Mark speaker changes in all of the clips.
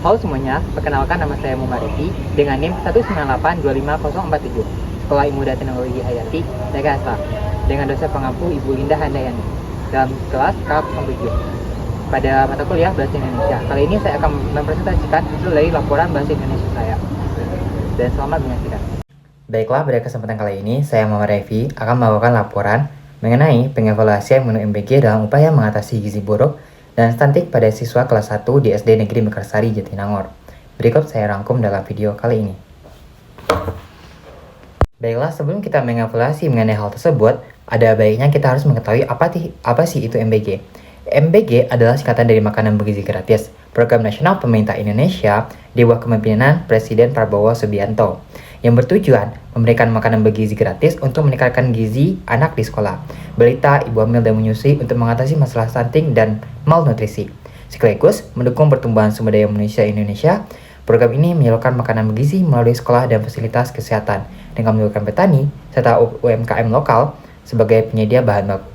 Speaker 1: Halo semuanya, perkenalkan nama saya Muhammad Revi dengan NIM 198250047, Sekolah Ilmu dan Teknologi Hayati, Jakarta, dengan dosen pengampu Ibu Linda Handayani, dalam kelas K07. Pada mata kuliah Bahasa Indonesia, kali ini saya akan mempresentasikan hasil dari laporan Bahasa Indonesia saya. Dan selamat menyaksikan.
Speaker 2: Baiklah, pada kesempatan kali ini, saya Muhammad Revi akan membawakan laporan mengenai pengevaluasian menu MBG dalam upaya mengatasi gizi buruk dan stunting pada siswa kelas 1 di SD Negeri Mekarsari, Jatinangor. Berikut saya rangkum dalam video kali ini. Baiklah, sebelum kita mengevaluasi mengenai hal tersebut, ada baiknya kita harus mengetahui apa sih itu MBG. MBG adalah singkatan dari Makanan Bergizi Gratis, Program Nasional Pemerintah Indonesia di bawah kepemimpinan Presiden Prabowo Subianto, yang bertujuan memberikan makanan bergizi gratis untuk meningkatkan gizi anak di sekolah, balita, ibu hamil dan menyusui untuk mengatasi masalah stunting dan malnutrisi. Sekaligus mendukung pertumbuhan sumber daya manusia Indonesia. Program ini menyalurkan makanan bergizi melalui sekolah dan fasilitas kesehatan dengan melibatkan petani serta UMKM lokal sebagai penyedia bahan baku.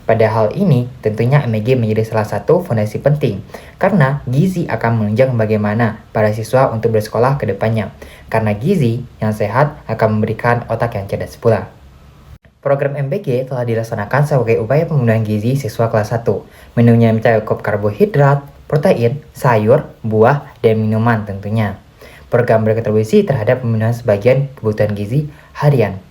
Speaker 2: Pada hal ini, tentunya MBG menjadi salah satu fondasi penting, karena gizi akan menunjang bagaimana para siswa untuk bersekolah ke depannya, karena gizi yang sehat akan memberikan otak yang cerdas pula. Program MBG telah dilaksanakan sebagai upaya pemenuhan gizi siswa kelas 1. Menunya mencakup karbohidrat, protein, sayur, buah, dan minuman tentunya. Program berkontribusi terhadap pemenuhan sebagian kebutuhan gizi harian.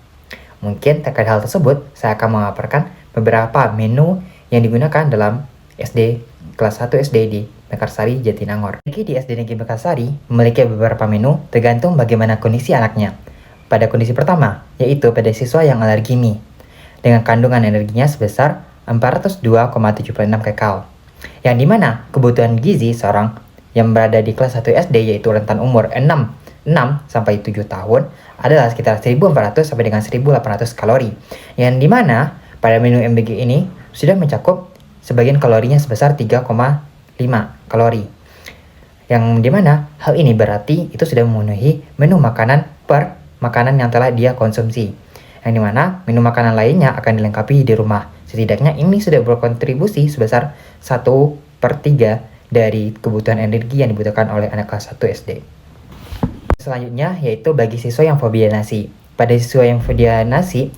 Speaker 2: Mungkin terkait hal tersebut, saya akan memaparkan beberapa menu yang digunakan dalam SD kelas 1 SD di Mekarsari, Jatinangor. Di SD Negeri Mekarsari memiliki beberapa menu tergantung bagaimana kondisi anaknya. Pada kondisi pertama, yaitu pada siswa yang alergi mie, dengan kandungan energinya sebesar 402,76 kcal, yang dimana kebutuhan gizi seorang yang berada di kelas 1 SD yaitu rentan umur 6-7 tahun adalah sekitar 1400 sampai dengan 1800 kalori, yang dimana pada menu MBG ini sudah mencakup sebagian kalorinya sebesar 3,5 kalori, yang dimana hal ini berarti itu sudah memenuhi menu makanan per makanan yang telah dia konsumsi, yang dimana menu makanan lainnya akan dilengkapi di rumah. Setidaknya ini sudah berkontribusi sebesar 1/3 dari kebutuhan energi yang dibutuhkan oleh anak kelas 1 SD. Selanjutnya yaitu bagi siswa yang fobia nasi. Pada siswa yang fobia nasi,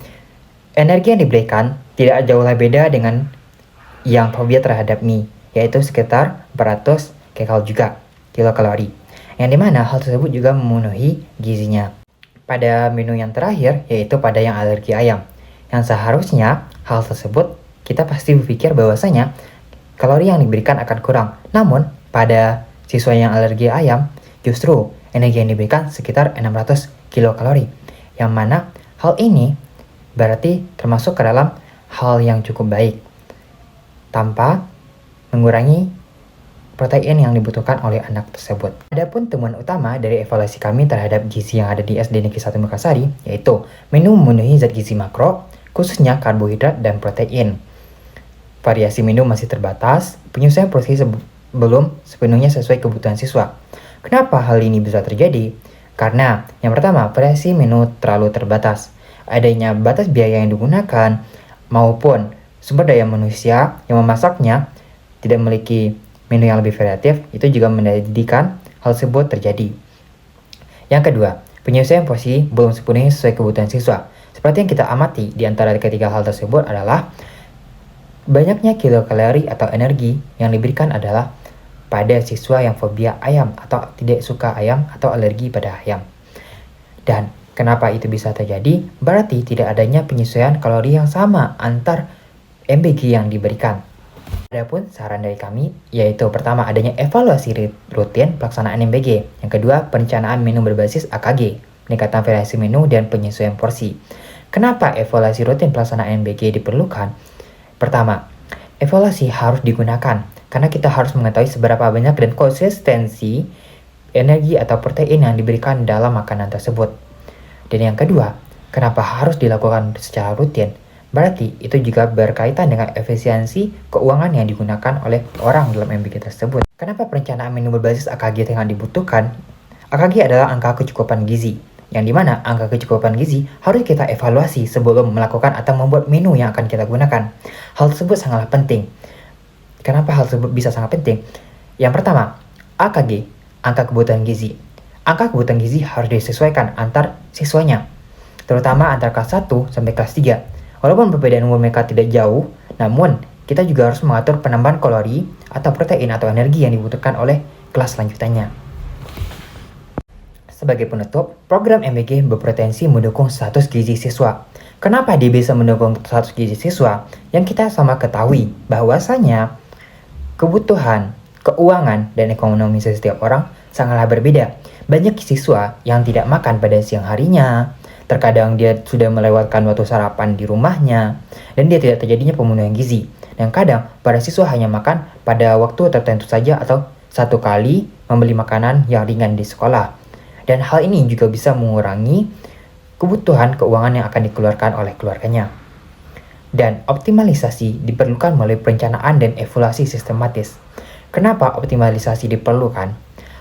Speaker 2: energi yang diberikan tidak jauh lebih beda dengan yang fobia terhadap mie, yaitu sekitar 400 kilokalori, yang dimana hal tersebut juga memenuhi gizinya. Pada menu yang terakhir, yaitu pada yang alergi ayam, yang seharusnya hal tersebut kita pasti berpikir bahwasanya kalori yang diberikan akan kurang. Namun, pada siswa yang alergi ayam, justru energi yang diberikan sekitar 600 kilokalori, yang mana hal ini berarti termasuk ke dalam hal yang cukup baik, tanpa mengurangi protein yang dibutuhkan oleh anak tersebut. Adapun temuan utama dari evaluasi kami terhadap gizi yang ada di SD Negeri 1 Mekarsari, yaitu menu memenuhi zat gizi makro, khususnya karbohidrat dan protein. Variasi menu masih terbatas, penyesuaian porsi belum sepenuhnya sesuai kebutuhan siswa. Kenapa hal ini bisa terjadi? Karena yang pertama, variasi menu terlalu terbatas. Adanya batas biaya yang digunakan maupun sumber daya manusia yang memasaknya tidak memiliki menu yang lebih variatif, itu juga menjadikan hal tersebut terjadi. Yang kedua, penyesuaian porsi belum sepenuhnya sesuai kebutuhan siswa. Seperti yang kita amati di antara ketiga hal tersebut adalah banyaknya kilokalori atau energi yang diberikan adalah pada siswa yang fobia ayam atau tidak suka ayam atau alergi pada ayam. Dan kenapa itu bisa terjadi? Berarti tidak adanya penyesuaian kalori yang sama antar MBG yang diberikan. Adapun saran dari kami yaitu pertama, adanya evaluasi rutin pelaksanaan MBG. Yang kedua, perencanaan menu berbasis AKG, peningkatan variasi menu dan penyesuaian porsi. Kenapa evaluasi rutin pelaksanaan MBG diperlukan? Pertama, evaluasi harus digunakan karena kita harus mengetahui seberapa banyak dan konsistensi energi atau protein yang diberikan dalam makanan tersebut. Dan yang kedua, kenapa harus dilakukan secara rutin? Berarti itu juga berkaitan dengan efisiensi keuangan yang digunakan oleh orang dalam MBG tersebut. Kenapa perencanaan menu berbasis AKG yang dibutuhkan? AKG adalah angka kecukupan gizi, yang dimana angka kecukupan gizi harus kita evaluasi sebelum melakukan atau membuat menu yang akan kita gunakan. Hal tersebut sangatlah penting. Kenapa hal tersebut bisa sangat penting? Yang pertama, AKG angka kebutuhan gizi. Angka kebutuhan gizi harus disesuaikan antar siswanya, terutama antara kelas 1 sampai kelas 3. Walaupun perbedaan umur mereka tidak jauh, namun kita juga harus mengatur penambahan kalori atau protein atau energi yang dibutuhkan oleh kelas selanjutnya. Sebagai penutup, program MBG berpotensi mendukung status gizi siswa. Kenapa dia bisa mendukung status gizi siswa? Yang kita sama ketahui bahwasanya kebutuhan, keuangan, dan ekonomi setiap orang sangatlah berbeda. Banyak siswa yang tidak makan pada siang harinya, terkadang dia sudah melewatkan waktu sarapan di rumahnya, dan dia tidak terjadinya pemenuhan gizi. Dan kadang para siswa hanya makan pada waktu tertentu saja atau satu kali membeli makanan yang ringan di sekolah. Dan hal ini juga bisa mengurangi kebutuhan keuangan yang akan dikeluarkan oleh keluarganya. Dan optimalisasi diperlukan melalui perencanaan dan evaluasi sistematis. Kenapa optimalisasi diperlukan?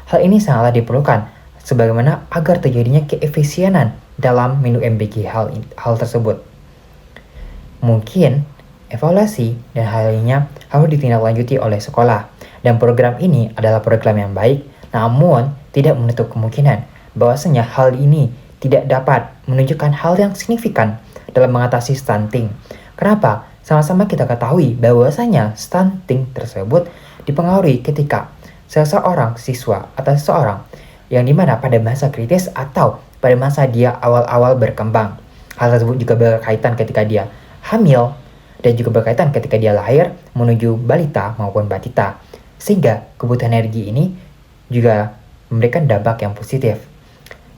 Speaker 2: Hal ini sangatlah diperlukan sebagaimana agar terjadinya keefisienan dalam menu MBG hal tersebut. Mungkin evaluasi dan hal lainnya harus ditindaklanjuti oleh sekolah. Dan program ini adalah program yang baik, namun tidak menutup kemungkinan bahwasanya hal ini tidak dapat menunjukkan hal yang signifikan dalam mengatasi stunting. Kenapa? Sama-sama kita ketahui bahwasanya stunting tersebut dipengaruhi ketika seseorang siswa atau seseorang yang dimana pada masa kritis atau pada masa dia awal-awal berkembang. Hal tersebut juga berkaitan ketika dia hamil dan juga berkaitan ketika dia lahir menuju balita maupun batita. Sehingga kebutuhan energi ini juga memberikan dampak yang positif.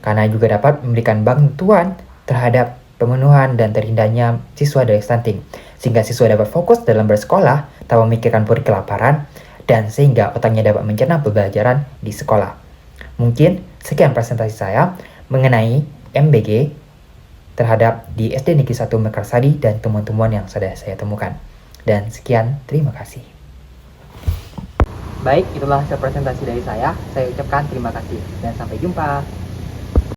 Speaker 2: Karena juga dapat memberikan bantuan terhadap pemenuhan dan terhindarnya siswa dari stunting. Sehingga siswa dapat fokus dalam bersekolah tanpa memikirkan perih kelaparan dan sehingga otaknya dapat mencerna pembelajaran di sekolah. Mungkin sekian presentasi saya mengenai MBG terhadap di SD Negeri 1 Mekarsari dan temuan-temuan yang sudah saya temukan. Dan sekian, terima kasih.
Speaker 1: Baik, itulah hasil presentasi dari saya. Saya ucapkan terima kasih dan sampai jumpa.